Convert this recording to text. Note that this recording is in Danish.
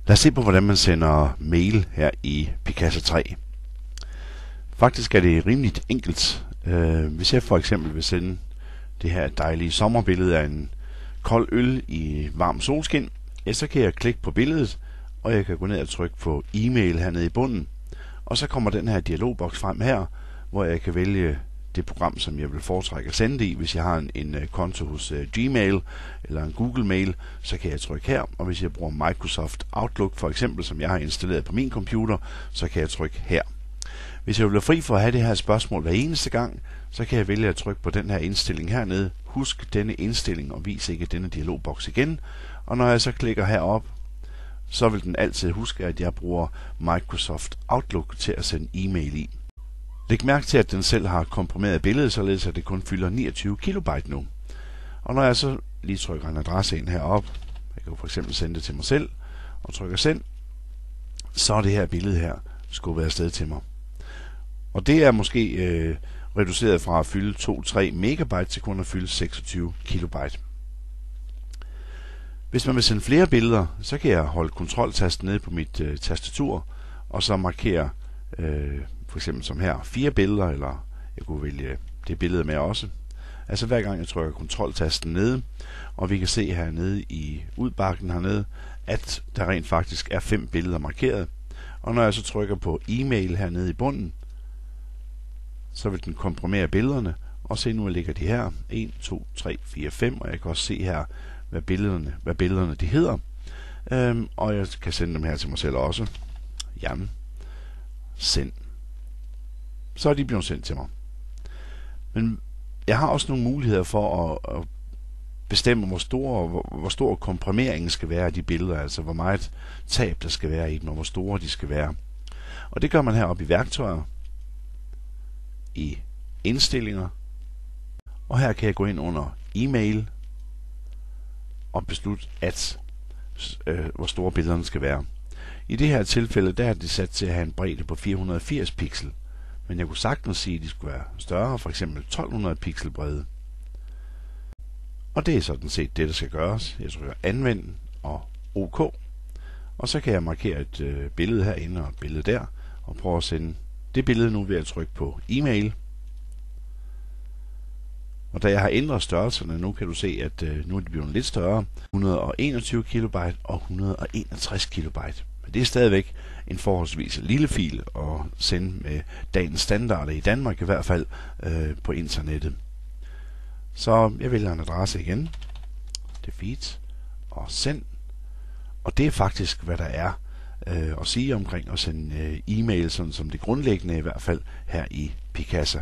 Lad os se på, hvordan man sender mail her i Picasa 3. Faktisk er det rimeligt enkelt. Hvis jeg for eksempel vil sende det her dejlige sommerbillede af en kold øl i varm solskin, så kan jeg klikke på billedet, og jeg kan gå ned og trykke på e-mail hernede i bunden. Og så kommer den her dialogboks frem her, hvor jeg kan vælge det program, som jeg vil foretrække at sende det i. Hvis jeg har en konto hos Gmail eller en Google Mail, så kan jeg trykke her. Og hvis jeg bruger Microsoft Outlook for eksempel, som jeg har installeret på min computer, så kan jeg trykke her. Hvis jeg vil være fri for at have det her spørgsmål hver eneste gang, så kan jeg vælge at trykke på den her indstilling hernede. Husk denne indstilling og vis ikke denne dialogboks igen. Og når jeg så klikker herop, så vil den altid huske, at jeg bruger Microsoft Outlook til at sende e-mail i. Læg mærke til, at den selv har komprimeret billedet, således at det kun fylder 29 kilobyte nu. Og når jeg så lige trykker en adresse ind herop, jeg kan for eksempel sende det til mig selv, og trykker send, så er det her billede her skubbet afsted til mig. Og det er måske reduceret fra at fylde 2-3 megabyte til kun at fylde 26 kilobyte. Hvis man vil sende flere billeder, så kan jeg holde kontroltasten nede på mit tastatur, og så markere for eksempel som her 4 billeder, eller jeg kunne vælge det billede med også. Altså hver gang jeg trykker kontroltasten nede, og vi kan se hernede i udbakken hernede, at der rent faktisk er 5 billeder markeret. Og når jeg så trykker på e-mail hernede i bunden, så vil den komprimere billederne, og se nu ligger de her 1, 2, 3, 4, 5, og jeg kan også se her, hvad billederne de hedder. Og jeg kan sende dem her til mig selv også. Jan, send. Så er de blevet sendt til mig. Men jeg har også nogle muligheder for at bestemme, hvor stor komprimeringen skal være af de billeder, altså hvor meget tab der skal være i dem, og hvor store de skal være. Og det gør man heroppe i værktøjer, i indstillinger, og her kan jeg gå ind under e-mail og beslutte, hvor store billederne skal være. I det her tilfælde, der er det sat til at have en bredde på 480 pixel, men jeg kunne sagtens sige, at de skulle være større, for eksempel 1200 pixel brede. Og det er sådan set det, der skal gøres. Jeg trykker anvend og OK, og så kan jeg markere et billede herinde og et billede der, og prøve at sende det billede nu ved at trykke på e-mail. Og da jeg har ændret størrelserne, nu kan du se, at nu er de blevet lidt større. 121 kilobyte og 161 kilobyte. Men det er stadigvæk en forholdsvis lille fil at sende med dagens standarder i Danmark i hvert fald på internettet. Så jeg vælger en adresse igen. Defeat og send. Og det er faktisk, hvad der er at sige omkring at sende e-mail, sådan som det grundlæggende i hvert fald her i Picasa